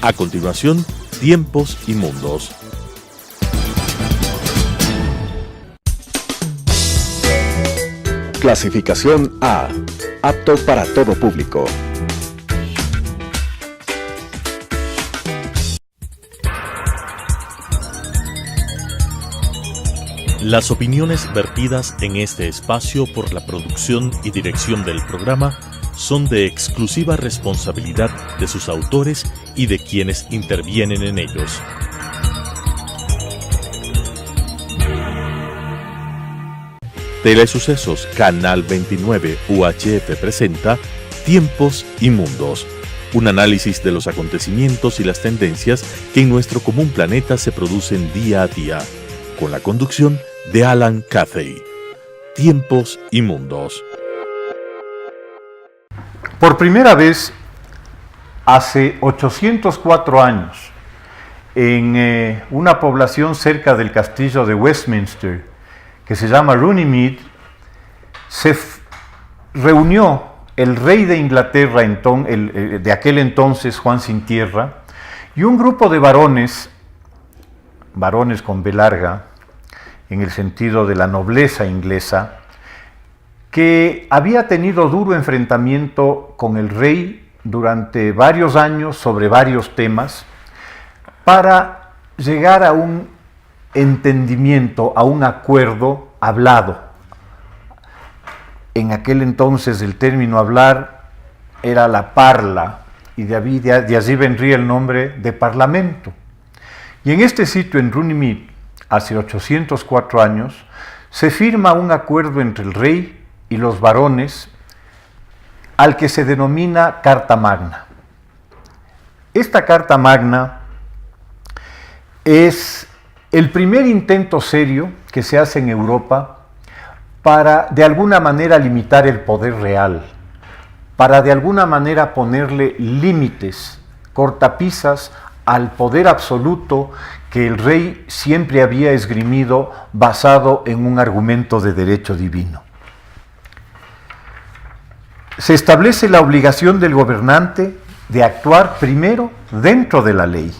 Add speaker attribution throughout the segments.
Speaker 1: A continuación, Tiempos y Mundos.
Speaker 2: Clasificación A. Apto para todo público.
Speaker 1: Las opiniones vertidas en este espacio por la producción y dirección del programa son de exclusiva responsabilidad de sus autores y de quienes intervienen en ellos. Telesucesos Canal 29 UHF presenta Tiempos y Mundos, un análisis de los acontecimientos y las tendencias que en nuestro común planeta se producen día a día, con la conducción de Alan Cathay. Tiempos y Mundos.
Speaker 3: Por primera vez, hace 804 años, en una población cerca del castillo de Westminster, que se llama Runnymede, se reunió el rey de Inglaterra de aquel entonces, Juan Sin Tierra, y un grupo de varones con B larga, en el sentido de la nobleza inglesa, que había tenido duro enfrentamiento con el rey durante varios años sobre varios temas, para llegar a un entendimiento, a un acuerdo hablado. En aquel entonces el término hablar era la parla, y de allí vendría el nombre de parlamento. Y en este sitio, en Runnymede, hace 804 años, se firma un acuerdo entre el rey y los varones, al que se denomina Carta Magna. Esta Carta Magna es el primer intento serio que se hace en Europa para de alguna manera limitar el poder real, para de alguna manera ponerle límites, cortapisas al poder absoluto que el rey siempre había esgrimido basado en un argumento de derecho divino. Se establece la obligación del gobernante de actuar primero dentro de la ley,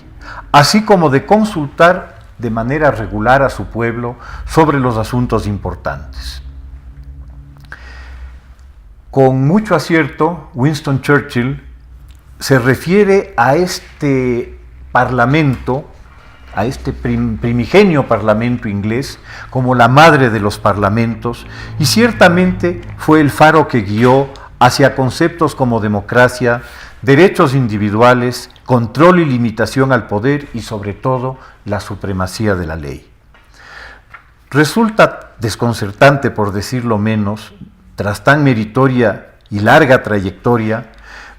Speaker 3: así como de consultar de manera regular a su pueblo sobre los asuntos importantes. Con mucho acierto, Winston Churchill se refiere a este parlamento, a este primigenio parlamento inglés, como la madre de los parlamentos, y ciertamente fue el faro que guió hacia conceptos como democracia, derechos individuales, control y limitación al poder y sobre todo la supremacía de la ley. Resulta desconcertante, por decirlo menos, tras tan meritoria y larga trayectoria,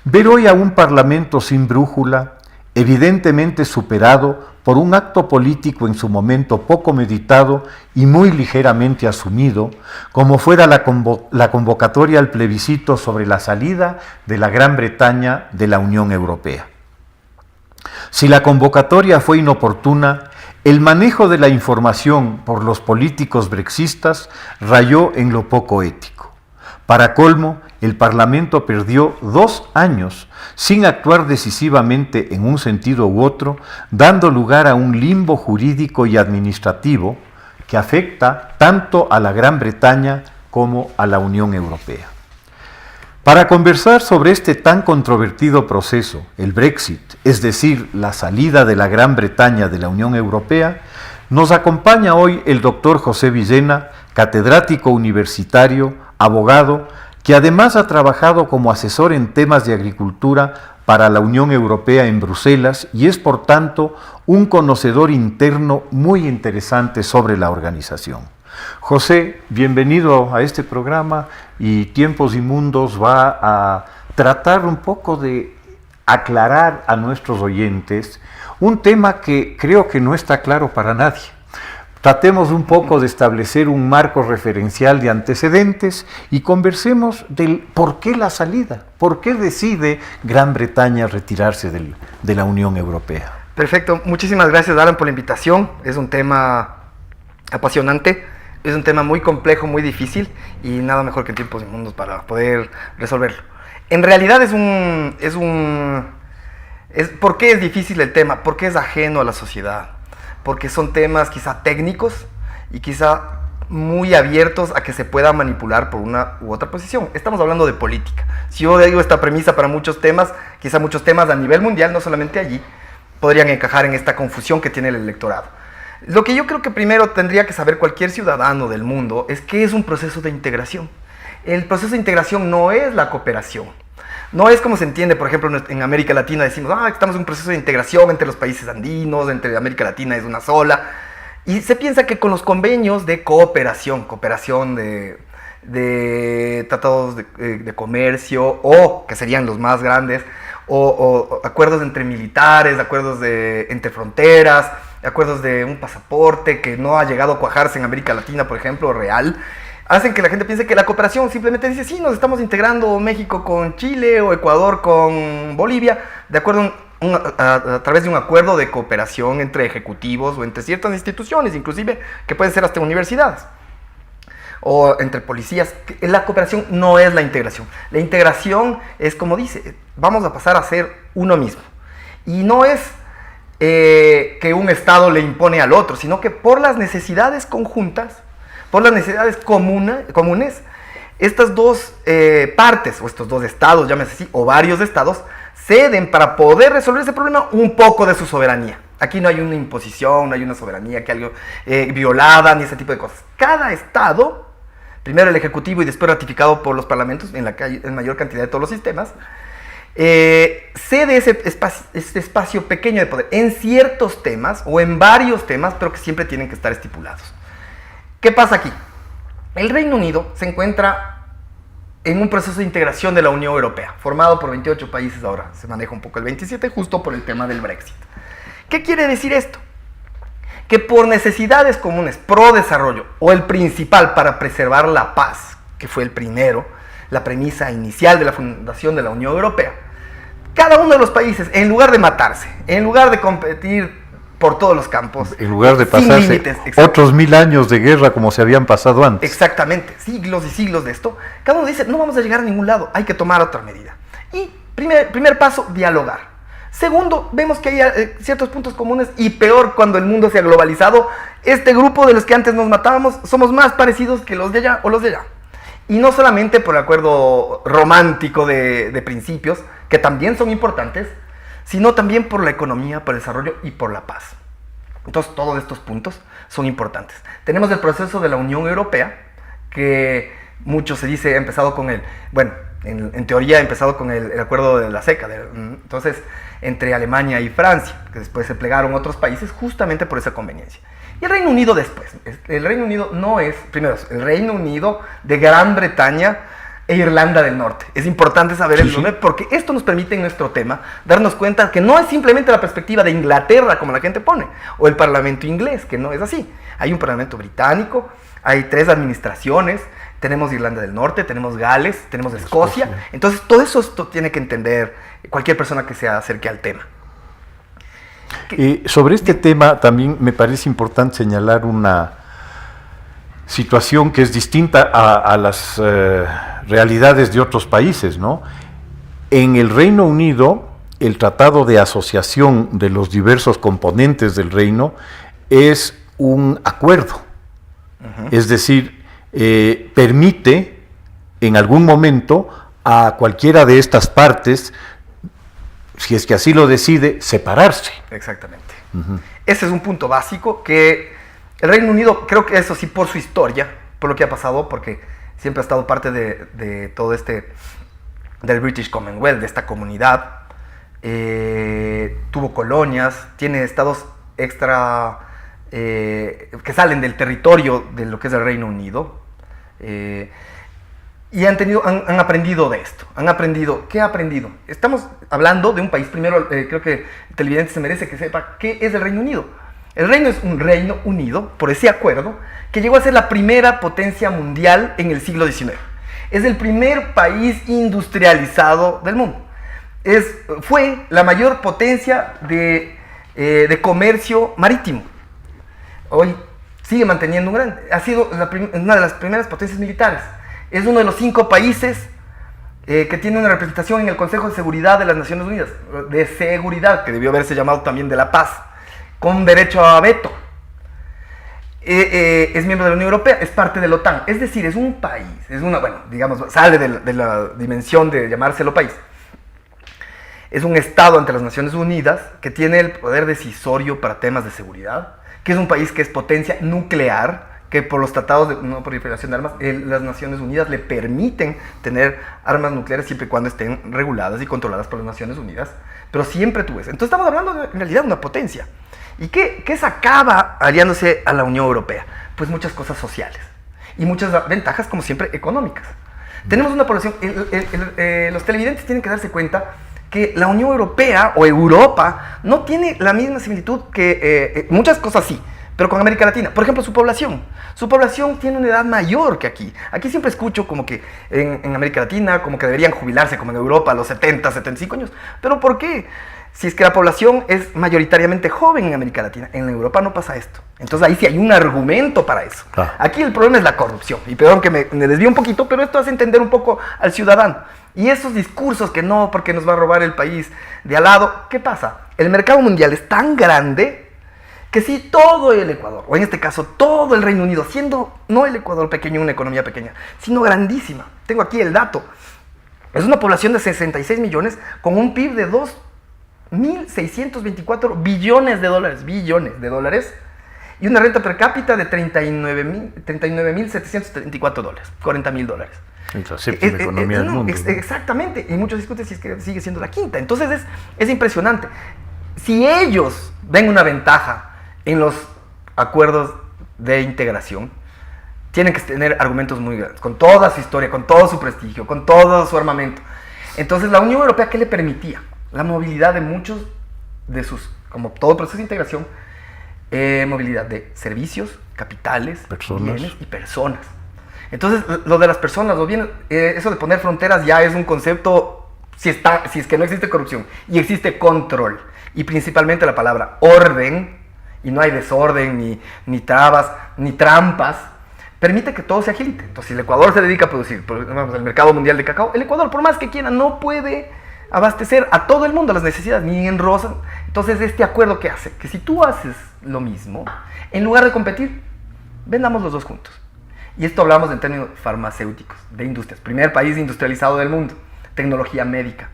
Speaker 3: ver hoy a un parlamento sin brújula, evidentemente superado por un acto político en su momento poco meditado y muy ligeramente asumido, como fuera la convocatoria al plebiscito sobre la salida de la Gran Bretaña de la Unión Europea. Si la convocatoria fue inoportuna, el manejo de la información por los políticos brexistas rayó en lo poco ético. Para colmo, el Parlamento perdió 2 años sin actuar decisivamente en un sentido u otro, dando lugar a un limbo jurídico y administrativo que afecta tanto a la Gran Bretaña como a la Unión Europea. Para conversar sobre este tan controvertido proceso, el Brexit, es decir, la salida de la Gran Bretaña de la Unión Europea, nos acompaña hoy el doctor José Villena, catedrático universitario, abogado, que además ha trabajado como asesor en temas de agricultura para la Unión Europea en Bruselas y es, por tanto, un conocedor interno muy interesante sobre la organización. José, bienvenido a este programa, y Tiempos y Mundos va a tratar un poco de aclarar a nuestros oyentes un tema que creo que no está claro para nadie. Tratemos un poco de establecer un marco referencial de antecedentes y conversemos del por qué la salida, por qué decide Gran Bretaña retirarse de la Unión Europea.
Speaker 4: Perfecto, muchísimas gracias, Alan, por la invitación. Es un tema apasionante, es un tema muy complejo, muy difícil, y nada mejor que Tiempos y Mundos para poder resolverlo. En realidad es un ¿Por qué es difícil el tema? Porque es ajeno a la sociedad. Porque son temas quizá técnicos y quizá muy abiertos a que se pueda manipular por una u otra posición. Estamos hablando de política. Si yo digo esta premisa para muchos temas, quizá muchos temas a nivel mundial, no solamente allí, podrían encajar en esta confusión que tiene el electorado. Lo que yo creo que primero tendría que saber cualquier ciudadano del mundo es qué es un proceso de integración. El proceso de integración no es la cooperación. No es como se entiende, por ejemplo, en América Latina decimos, estamos en un proceso de integración entre los países andinos, entre América Latina es una sola. Y se piensa que con los convenios de cooperación de tratados de comercio, o que serían los más grandes, o acuerdos entre militares, acuerdos entre fronteras, acuerdos de un pasaporte que no ha llegado a cuajarse en América Latina, por ejemplo, real, hacen que la gente piense que la cooperación simplemente dice, sí, nos estamos integrando México con Chile o Ecuador con Bolivia, de acuerdo a través de un acuerdo de cooperación entre ejecutivos o entre ciertas instituciones, inclusive que pueden ser hasta universidades o entre policías. La cooperación no es la integración. La integración es como dice, vamos a pasar a ser uno mismo. Y no es que un Estado le impone al otro, sino que por las necesidades conjuntas, por las necesidades comunes, estas dos partes, o estos dos estados, llámese así, o varios estados, ceden para poder resolver ese problema un poco de su soberanía. Aquí no hay una imposición, no hay una soberanía que algo violada, ni ese tipo de cosas. Cada estado, primero el ejecutivo y después ratificado por los parlamentos, en mayor cantidad de todos los sistemas, cede ese espacio pequeño de poder en ciertos temas o en varios temas, pero que siempre tienen que estar estipulados. ¿Qué pasa aquí? El Reino Unido se encuentra en un proceso de integración de la Unión Europea, formado por 28 países, ahora se maneja un poco el 27, justo por el tema del Brexit. ¿Qué quiere decir esto? Que por necesidades comunes, pro desarrollo, o el principal para preservar la paz, que fue el primero, la premisa inicial de la fundación de la Unión Europea, cada uno de los países, en lugar de matarse, en lugar de competir por todos los campos,
Speaker 3: en lugar de pasarse otros 1000 años de guerra como se habían pasado antes.
Speaker 4: Exactamente, siglos y siglos de esto. Cada uno dice, no vamos a llegar a ningún lado, hay que tomar otra medida. Y primer paso, dialogar. Segundo, vemos que hay ciertos puntos comunes y peor cuando el mundo se ha globalizado. Este grupo de los que antes nos matábamos somos más parecidos que los de allá o los de allá. Y no solamente por el acuerdo romántico de principios, que también son importantes, sino también por la economía, por el desarrollo y por la paz. Entonces, todos estos puntos son importantes. Tenemos el proceso de la Unión Europea, que mucho se dice ha empezado con en teoría ha empezado con el acuerdo de la CECA, entonces, entre Alemania y Francia, que después se plegaron otros países justamente por esa conveniencia. Y el Reino Unido después. El Reino Unido no es, primero, el Reino Unido de Gran Bretaña e Irlanda del Norte. Es importante saber el nombre porque esto nos permite en nuestro tema darnos cuenta que no es simplemente la perspectiva de Inglaterra como la gente pone, o el parlamento inglés, que no es así. Hay un parlamento británico, hay 3 administraciones, tenemos Irlanda del Norte, tenemos Gales, tenemos Escocia. Entonces todo eso esto tiene que entender cualquier persona que se acerque al tema.
Speaker 3: Sobre este tema también me parece importante señalar una situación que es distinta a las realidades de otros países, ¿no? En el Reino Unido, el tratado de asociación de los diversos componentes del reino es un acuerdo. Es decir, permite en algún momento a cualquiera de estas partes, si es que así lo decide, separarse.
Speaker 4: Exactamente. Ese es un punto básico que el Reino Unido, creo que eso sí por su historia, por lo que ha pasado, porque siempre ha estado parte de todo del British Commonwealth, de esta comunidad, tuvo colonias, tiene estados extra que salen del territorio de lo que es el Reino Unido, y han aprendido de esto. ¿Qué ha aprendido? Estamos hablando de un país, primero creo que el televidente se merece que sepa qué es el Reino Unido. El reino es un Reino Unido, por ese acuerdo, que llegó a ser la primera potencia mundial en el siglo XIX. Es el primer país industrializado del mundo. Fue la mayor potencia de comercio marítimo. Hoy sigue manteniendo ha sido una de las primeras potencias militares. Es uno de los 5 países que tiene una representación en el Consejo de Seguridad de las Naciones Unidas, de seguridad, que debió haberse llamado también de la paz, con derecho a veto. Es miembro de la Unión Europea, es parte de la OTAN, es decir, es un país, sale de la dimensión de llamárselo país. Es un Estado ante las Naciones Unidas que tiene el poder decisorio para temas de seguridad, que es un país que es potencia nuclear, que por los tratados de no proliferación de armas, las Naciones Unidas le permiten tener armas nucleares siempre y cuando estén reguladas y controladas por las Naciones Unidas, pero siempre tú ves. Entonces estamos hablando en realidad de una potencia. ¿Y qué sacaba aliándose a la Unión Europea? Pues muchas cosas sociales y muchas ventajas, como siempre, económicas. Tenemos una población, los televidentes tienen que darse cuenta que la Unión Europea o Europa no tiene la misma similitud que muchas cosas sí, pero con América Latina. Por ejemplo, su población. Su población tiene una edad mayor que aquí. Aquí siempre escucho como que en América Latina, como que deberían jubilarse como en Europa a los 70, 75 años. ¿Pero por qué? Si es que la población es mayoritariamente joven en América Latina, en Europa no pasa esto. Entonces ahí sí hay un argumento para eso. Aquí el problema es la corrupción. Y perdón que me desvío un poquito, pero esto hace entender un poco al ciudadano. Y esos discursos que no, porque nos va a robar el país de al lado, ¿qué pasa? El mercado mundial es tan grande que si todo el Ecuador, o en este caso todo el Reino Unido, siendo no el Ecuador pequeño, una economía pequeña, sino grandísima. Tengo aquí el dato. Es una población de 66 millones con un PIB de 2.624 billones de dólares, y una renta per cápita de 39.734 dólares, $40.000.
Speaker 3: Es la séptima economía del mundo.
Speaker 4: Exactamente, y muchos discuten si es que sigue siendo la quinta. Entonces es impresionante. Si ellos ven una ventaja en los acuerdos de integración, tienen que tener argumentos muy grandes, con toda su historia, con todo su prestigio, con todo su armamento. Entonces la Unión Europea, ¿qué le permitía? La movilidad de muchos de sus, como todo proceso de integración, movilidad de servicios, capitales, bienes y personas. Entonces, lo de las personas, los bienes, eso de poner fronteras ya es un concepto, si es que no existe corrupción y existe control, y principalmente la palabra orden, y no hay desorden, ni trabas, ni trampas, permite que todo se agilite. Entonces, si el Ecuador se dedica a producir, el mercado mundial de cacao, el Ecuador, por más que quiera, no puede abastecer a todo el mundo las necesidades, ni en rosa. Entonces, este acuerdo, ¿qué hace? Que si tú haces lo mismo, en lugar de competir, vendamos los dos juntos. Y esto hablamos en términos farmacéuticos, de industrias. Primer país industrializado del mundo. Tecnología médica,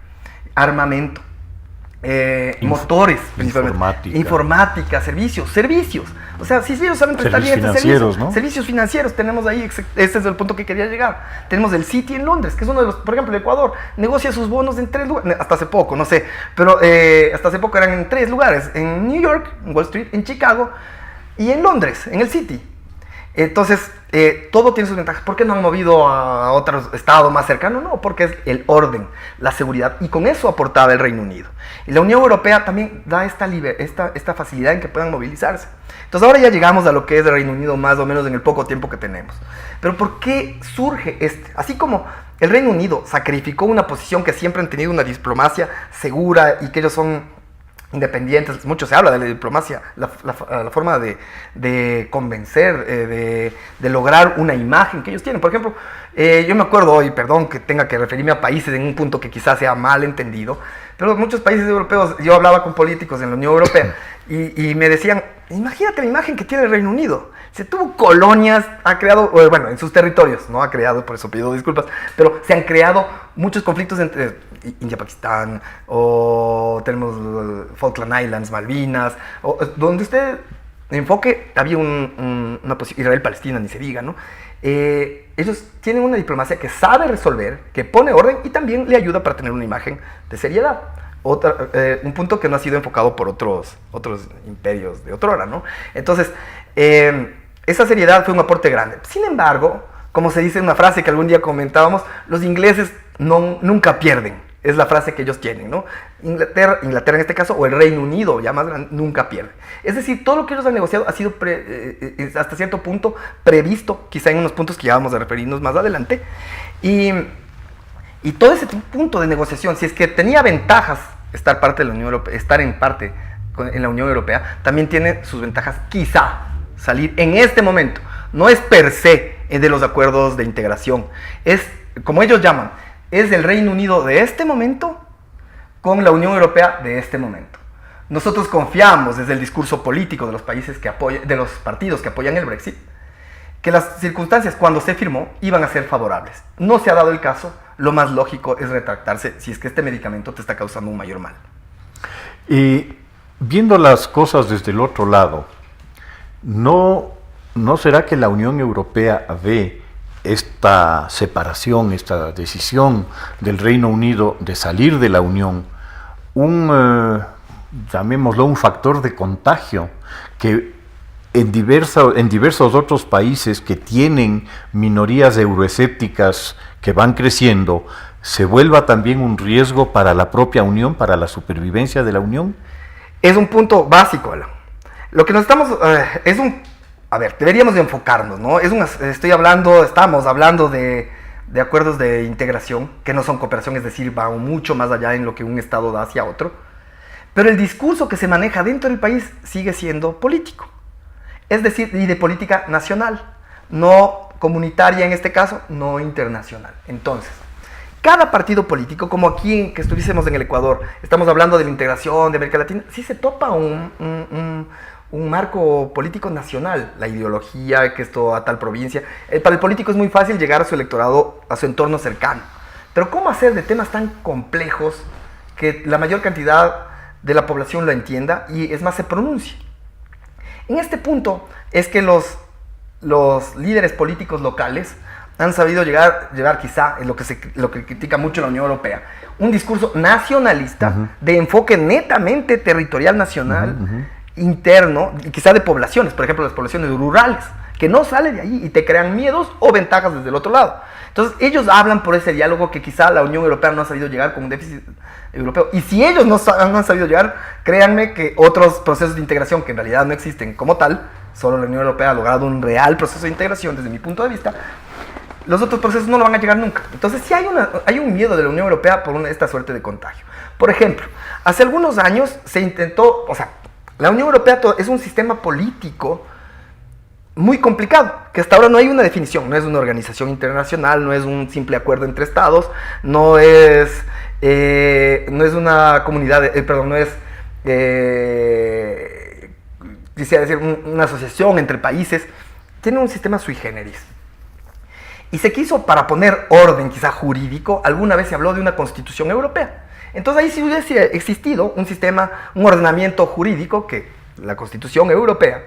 Speaker 4: armamento, motores, informática, servicios. O sea, si ellos saben prestar bien este servicio, ¿no? Servicios financieros tenemos ahí, este es el punto que quería llegar. Tenemos el Citi en Londres, que es uno de los, por ejemplo, el Ecuador negocia sus bonos en 3 lugares, hasta hace poco, no sé, pero hasta hace poco eran en 3 lugares, en New York, en Wall Street, en Chicago y en Londres, en el Citi. Entonces, todo tiene sus ventajas. ¿Por qué no han movido a otro estado más cercano? No, porque es el orden, la seguridad, y con eso aportaba el Reino Unido. Y la Unión Europea también da esta facilidad en que puedan movilizarse. Entonces ahora ya llegamos a lo que es el Reino Unido, más o menos en el poco tiempo que tenemos. Pero ¿por qué surge Así como el Reino Unido sacrificó una posición que siempre han tenido una diplomacia segura y que ellos son independientes, mucho se habla de la diplomacia, la forma de convencer, de lograr una imagen que ellos tienen. Por ejemplo, yo me acuerdo hoy, perdón que tenga que referirme a países en un punto que quizás sea mal entendido, pero muchos países europeos, yo hablaba con políticos en la Unión Europea y me decían, imagínate la imagen que tiene el Reino Unido. Se tuvo colonias, ha creado, bueno, en sus territorios, no ha creado, por eso pido disculpas, pero se han creado muchos conflictos entre India-Pakistán, o tenemos Falkland Islands, Malvinas, donde usted enfoque, había una posición, Israel-Palestina, ni se diga, ¿no? Ellos tienen una diplomacia que sabe resolver, que pone orden y también le ayuda para tener una imagen de seriedad. Un punto que no ha sido enfocado por otros imperios de otrora, ¿no? Entonces, esa seriedad fue un aporte grande. Sin embargo, como se dice en una frase que algún día comentábamos, los ingleses nunca pierden. Es la frase que ellos tienen, ¿no? Inglaterra en este caso, o el Reino Unido, ya más grande, nunca pierde. Es decir, todo lo que ellos han negociado ha sido hasta cierto punto previsto, quizá en unos puntos que ya vamos a referirnos más adelante. Y todo ese punto de negociación, si es que tenía ventajas estar parte de la Unión Europea, estar en parte en la Unión Europea, también tiene sus ventajas, quizá salir en este momento. No es per se de los acuerdos de integración, es como ellos llaman, es el Reino Unido de este momento con la Unión Europea de este momento. Nosotros confiamos desde el discurso político de los países que de los partidos que apoyan el Brexit, que las circunstancias cuando se firmó iban a ser favorables. No se ha dado el caso, lo más lógico es retractarse si es que este medicamento te está causando un mayor mal.
Speaker 3: Y viendo las cosas desde el otro lado, ¿no será que la Unión Europea ve esta separación, esta decisión del Reino Unido de salir de la Unión, llamémoslo un factor de contagio que en diversos otros países que tienen minorías euroescépticas que van creciendo, se vuelva también un riesgo para la propia Unión, para la supervivencia de la Unión?
Speaker 4: Es un punto básico, Alan. Lo que nos estamos... deberíamos de enfocarnos, ¿no? Estamos hablando de acuerdos de integración, que no son cooperación, es decir, van mucho más allá en lo que un Estado da hacia otro. Pero el discurso que se maneja dentro del país sigue siendo político. Es decir, y de política nacional, no comunitaria en este caso, no internacional. Entonces, cada partido político, como aquí que estuviésemos en el Ecuador, estamos hablando de la integración de América Latina, sí se topa un marco político nacional, la ideología, que esto a tal provincia. Para el político es muy fácil llegar a su electorado, a su entorno cercano. Pero ¿cómo hacer de temas tan complejos que la mayor cantidad de la población lo entienda y es más se pronuncie? En este punto es que los líderes políticos locales han sabido llevar quizá, es lo que critica mucho la Unión Europea, un discurso nacionalista, de enfoque netamente territorial nacional, interno, y quizá de poblaciones, por ejemplo las poblaciones rurales, que no salen de ahí y te crean miedos o ventajas desde el otro lado. Entonces ellos hablan por ese diálogo que quizá la Unión Europea no ha sabido llegar con un déficit europeo. Y si ellos no han sabido llegar, créanme que otros procesos de integración que en realidad no existen como tal, solo la Unión Europea ha logrado un real proceso de integración desde mi punto de vista, los otros procesos no lo van a llegar nunca. Entonces sí hay un miedo de la Unión Europea por esta suerte de contagio. Por ejemplo, hace algunos años se intentó, la Unión Europea es un sistema político muy complicado, que hasta ahora no hay una definición, no es una organización internacional, no es un simple acuerdo entre estados, no es una comunidad, quisiera decir, una asociación entre países, tiene un sistema sui generis. Y se quiso, para poner orden quizá jurídico, alguna vez se habló de una constitución europea. Entonces ahí sí hubiese existido un sistema, un ordenamiento jurídico que la Constitución Europea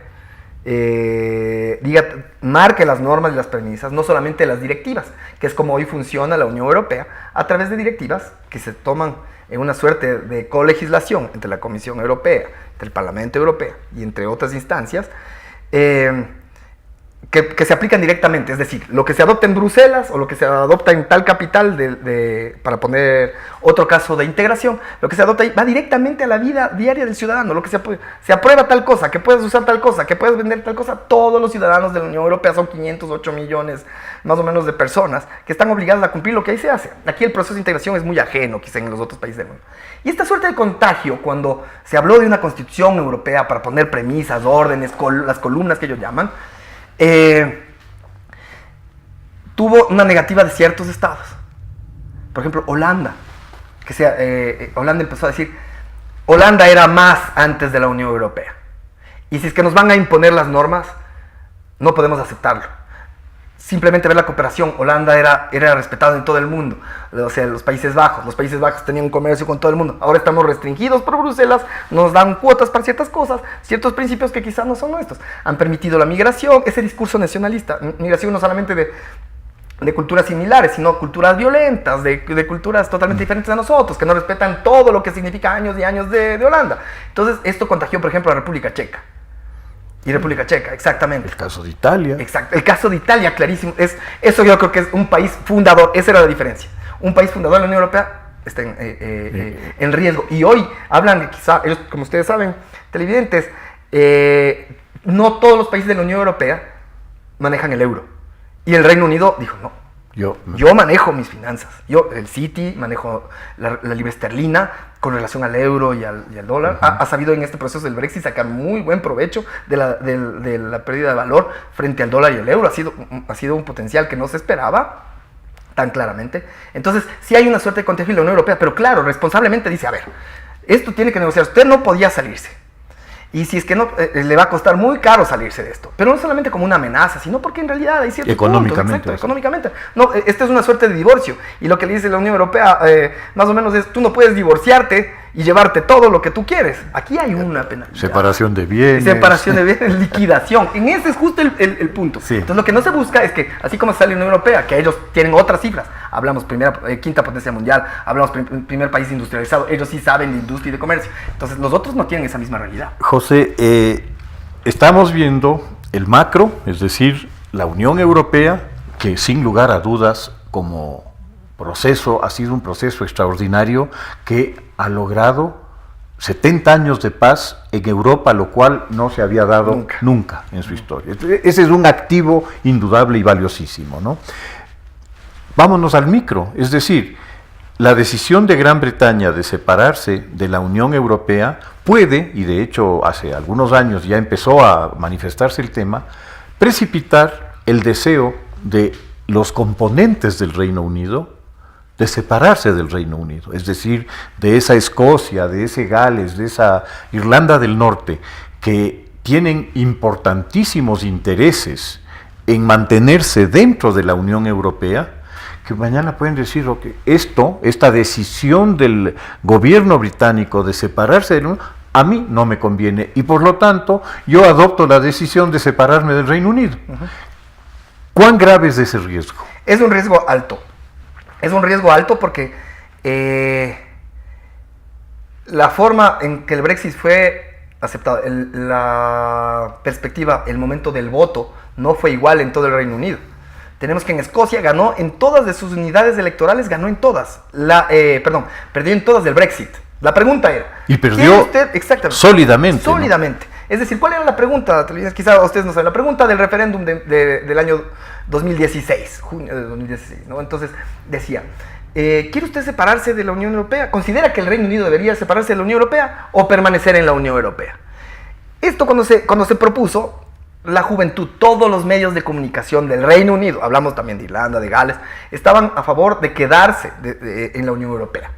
Speaker 4: marque las normas y las premisas, no solamente las directivas, que es como hoy funciona la Unión Europea, a través de directivas que se toman en una suerte de colegislación entre la Comisión Europea, entre el Parlamento Europeo y entre otras instancias, que se aplican directamente, es decir, lo que se adopta en Bruselas o lo que se adopta en tal capital, para poner otro caso de integración, lo que se adopta ahí va directamente a la vida diaria del ciudadano. Lo que se aprueba tal cosa, que puedes usar tal cosa, que puedes vender tal cosa, todos los ciudadanos de la Unión Europea, son 508 millones más o menos de personas que están obligadas a cumplir lo que ahí se hace. Aquí el proceso de integración es muy ajeno quizá en los otros países del mundo. Y esta suerte de contagio, cuando se habló de una constitución europea para poner premisas, órdenes, las columnas que ellos llaman, tuvo una negativa de ciertos estados. Por ejemplo, Holanda. Holanda empezó a decir, Holanda era más antes de la Unión Europea. Y si es que nos van a imponer las normas, no podemos aceptarlo. Simplemente ver la cooperación. Holanda era respetado en todo el mundo. O sea, los Países Bajos tenían un comercio con todo el mundo. Ahora estamos restringidos por Bruselas, nos dan cuotas para ciertas cosas, ciertos principios que quizás no son nuestros. Han permitido la migración, ese discurso nacionalista. Migración no solamente de culturas similares, sino culturas violentas, de culturas totalmente diferentes a nosotros, que no respetan todo lo que significa años y años de Holanda. Entonces, esto contagió, por ejemplo, a República Checa. Y República Checa, exactamente.
Speaker 3: El caso de Italia.
Speaker 4: Exacto, el caso de Italia, clarísimo. Eso yo creo que es un país fundador, esa era la diferencia. Un país fundador de la Unión Europea está en riesgo. Y hoy hablan de quizá, ellos, como ustedes saben, televidentes, no todos los países de la Unión Europea manejan el euro. Y el Reino Unido dijo, no, yo manejo mis finanzas. Yo, el Citi, manejo la libra esterlina con relación al euro y al dólar. Ha sabido en este proceso del Brexit sacar muy buen provecho de la pérdida de valor frente al dólar y el euro. Ha sido un potencial que no se esperaba. tan claramente. Entonces, sí hay una suerte de contagio en la Unión Europea, pero claro, responsablemente dice, a ver, esto tiene que negociar, usted no podía salirse. Y si es que no, le va a costar muy caro salirse de esto. Pero no solamente como una amenaza, sino porque en realidad hay ciertos
Speaker 3: económicamente,
Speaker 4: puntos. Exacto, económicamente. No, esta es una suerte de divorcio. Y lo que le dice la Unión Europea, más o menos es, tú no puedes divorciarte y llevarte todo lo que tú quieres. Aquí hay una penalidad.
Speaker 3: Separación de bienes.
Speaker 4: Separación de bienes, liquidación. En ese es justo el punto.
Speaker 3: Sí.
Speaker 4: Entonces lo que no se busca es que, así como sale la Unión Europea, que ellos tienen otras cifras, hablamos quinta potencia mundial, hablamos primer país industrializado, ellos sí saben de industria y de comercio. Entonces los otros no tienen esa misma realidad.
Speaker 3: José, estamos viendo el macro, es decir, la Unión Europea, que sin lugar a dudas como proceso ha sido un proceso extraordinario que ha logrado 70 años de paz en Europa, lo cual no se había dado nunca en su historia. Ese es un activo indudable y valiosísimo, ¿no? Vámonos al micro, es decir, la decisión de Gran Bretaña de separarse de la Unión Europea puede, y de hecho hace algunos años ya empezó a manifestarse el tema, precipitar el deseo de los componentes del Reino Unido de separarse del Reino Unido, es decir, de esa Escocia, de ese Gales, de esa Irlanda del Norte, que tienen importantísimos intereses en mantenerse dentro de la Unión Europea, que mañana pueden decir que esta decisión del gobierno británico de separarse del Reino Unido, a mí no me conviene, y por lo tanto yo adopto la decisión de separarme del Reino Unido. ¿Cuán grave es ese riesgo?
Speaker 4: Es un riesgo alto. Es un riesgo alto porque la forma en que el Brexit fue aceptado, la perspectiva, el momento del voto, no fue igual en todo el Reino Unido. Tenemos que en Escocia ganó en todas de sus unidades electorales, ganó en todas. Perdió en todas del Brexit. La pregunta era...
Speaker 3: Y perdió
Speaker 4: usted? Exactamente.
Speaker 3: Sólidamente.
Speaker 4: Sólidamente. ¿No? Es decir, ¿cuál era la pregunta? Quizá ustedes no saben. La pregunta del referéndum del año 2016, junio de 2016, ¿no? Entonces decía, ¿quiere usted separarse de la Unión Europea? ¿Considera que el Reino Unido debería separarse de la Unión Europea o permanecer en la Unión Europea? Esto cuando se propuso, la juventud, todos los medios de comunicación del Reino Unido, hablamos también de Irlanda, de Gales, estaban a favor de quedarse en la Unión Europea.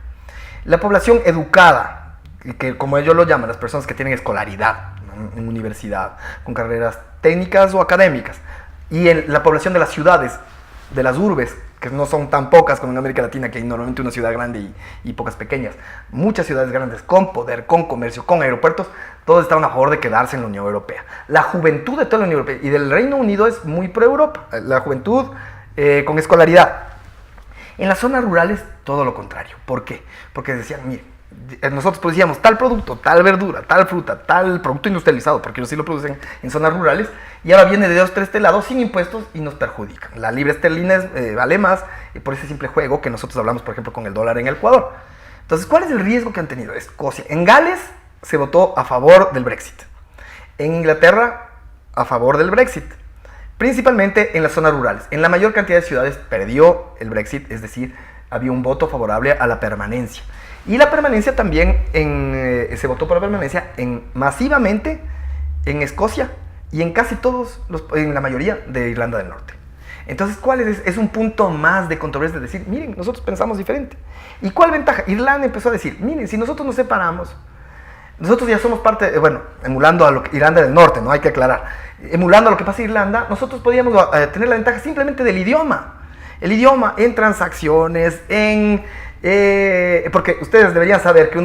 Speaker 4: La población educada, que como ellos lo llaman, las personas que tienen escolaridad, ¿no?, en universidad, con carreras técnicas o académicas, y en la población de las ciudades, de las urbes, que no son tan pocas como en América Latina, que hay normalmente una ciudad grande y pocas pequeñas, muchas ciudades grandes con poder, con comercio, con aeropuertos, todos estaban a favor de quedarse en la Unión Europea. La juventud de toda la Unión Europea y del Reino Unido es muy pro-Europa, la juventud con escolaridad. En las zonas rurales, todo lo contrario. ¿Por qué? Porque decían, mire, nosotros producíamos tal producto, tal verdura, tal fruta, tal producto industrializado, porque ellos sí lo producen en zonas rurales, y ahora viene de 2, 3 lados sin impuestos y nos perjudican. La libra esterlina vale más por ese simple juego que nosotros hablamos, por ejemplo, con el dólar en el Ecuador. Entonces, ¿cuál es el riesgo que han tenido? Escocia. En Gales se votó a favor del Brexit. En Inglaterra, a favor del Brexit. Principalmente en las zonas rurales. En la mayor cantidad de ciudades perdió el Brexit, es decir, había un voto favorable a la permanencia. Y la permanencia también, se votó por la permanencia masivamente en Escocia y en casi en la mayoría de Irlanda del Norte. Entonces, ¿cuál es un punto más de controversia? De decir, miren, nosotros pensamos diferente. ¿Y cuál ventaja? Irlanda empezó a decir, miren, si nosotros nos separamos, nosotros ya somos parte, emulando a Irlanda del Norte, ¿no? Hay que aclarar. Emulando a lo que pasa en Irlanda, nosotros podíamos tener la ventaja simplemente del idioma. El idioma en transacciones, porque ustedes deberían saber que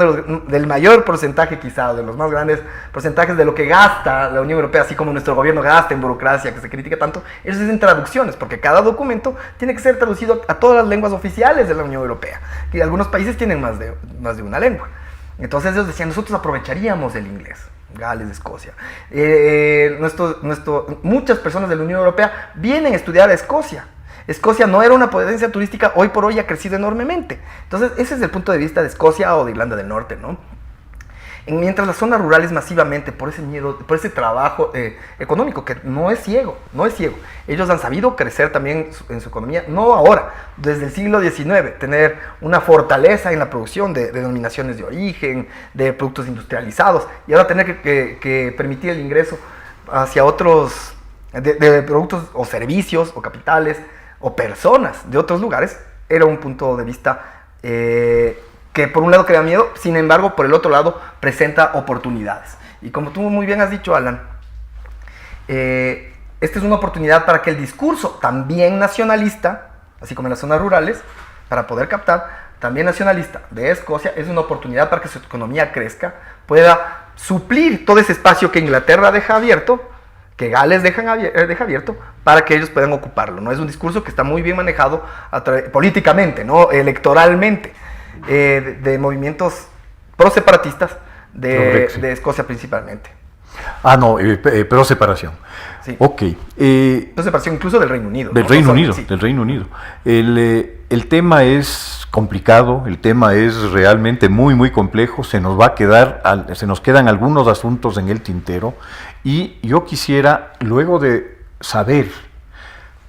Speaker 4: del mayor porcentaje quizá, de los más grandes porcentajes de lo que gasta la Unión Europea, así como nuestro gobierno gasta en burocracia, que se critica tanto, eso es en traducciones, porque cada documento tiene que ser traducido a todas las lenguas oficiales de la Unión Europea, y algunos países tienen más de una lengua. Entonces ellos decían, nosotros aprovecharíamos el inglés. Gales, Escocia. Muchas personas de la Unión Europea vienen a estudiar a Escocia. Escocia no era una potencia turística, hoy por hoy ha crecido enormemente. Entonces, ese es el punto de vista de Escocia o de Irlanda del Norte, ¿no? Mientras las zonas rurales masivamente, por ese miedo, por ese trabajo económico, que no es ciego. Ellos han sabido crecer también en su economía, no ahora, desde el siglo XIX, tener una fortaleza en la producción de denominaciones de origen, de productos industrializados, y ahora tener que permitir el ingreso hacia otros, de productos o servicios o capitales, o personas de otros lugares, era un punto de vista que por un lado crea miedo, sin embargo, por el otro lado presenta oportunidades. Y como tú muy bien has dicho, Alan, esta es una oportunidad para que el discurso también nacionalista, así como en las zonas rurales, para poder captar, también nacionalista de Escocia, es una oportunidad para que su economía crezca, pueda suplir todo ese espacio que Inglaterra deja abierto, que Gales deja abierto, para que ellos puedan ocuparlo, ¿no? Es un discurso que está muy bien manejado políticamente, ¿no? Electoralmente, de movimientos pro-separatistas de Escocia principalmente.
Speaker 3: Pro separación.
Speaker 4: Sí.
Speaker 3: Ok.
Speaker 4: Separación incluso del Reino Unido.
Speaker 3: Del Reino Unido, sí. Del Reino Unido. El tema es complicado, el tema es realmente muy, muy complejo. Se nos quedan algunos asuntos en el tintero. Y yo quisiera, luego de saber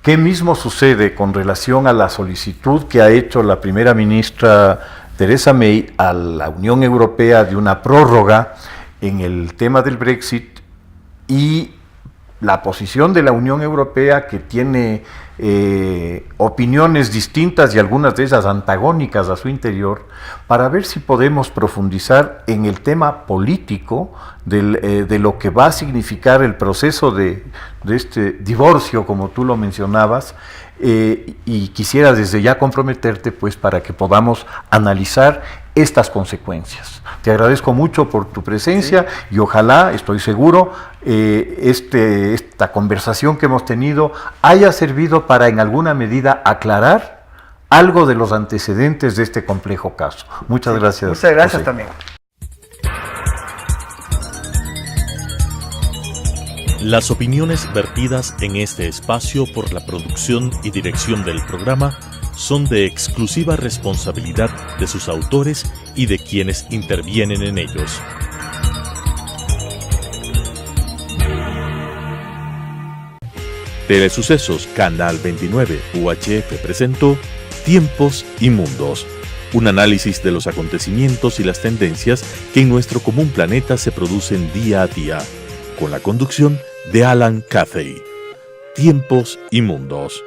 Speaker 3: qué mismo sucede con relación a la solicitud que ha hecho la primera ministra Theresa May a la Unión Europea de una prórroga en el tema del Brexit y la posición de la Unión Europea, que tiene opiniones distintas y algunas de ellas antagónicas a su interior, para ver si podemos profundizar en el tema político de lo que va a significar el proceso de este divorcio, como tú lo mencionabas, y quisiera desde ya comprometerte pues para que podamos analizar estas consecuencias. Te agradezco mucho por tu presencia, sí, y ojalá, estoy seguro, esta conversación que hemos tenido haya servido para en alguna medida aclarar algo de los antecedentes de este complejo caso. Muchas gracias.
Speaker 4: Muchas gracias, José. También.
Speaker 1: Las opiniones vertidas en este espacio por la producción y dirección del programa son de exclusiva responsabilidad de sus autores y de quienes intervienen en ellos. Telesucesos Canal 29 UHF presentó Tiempos y Mundos, un análisis de los acontecimientos y las tendencias que en nuestro común planeta se producen día a día, con la conducción de Alan Cathay. Tiempos y Mundos.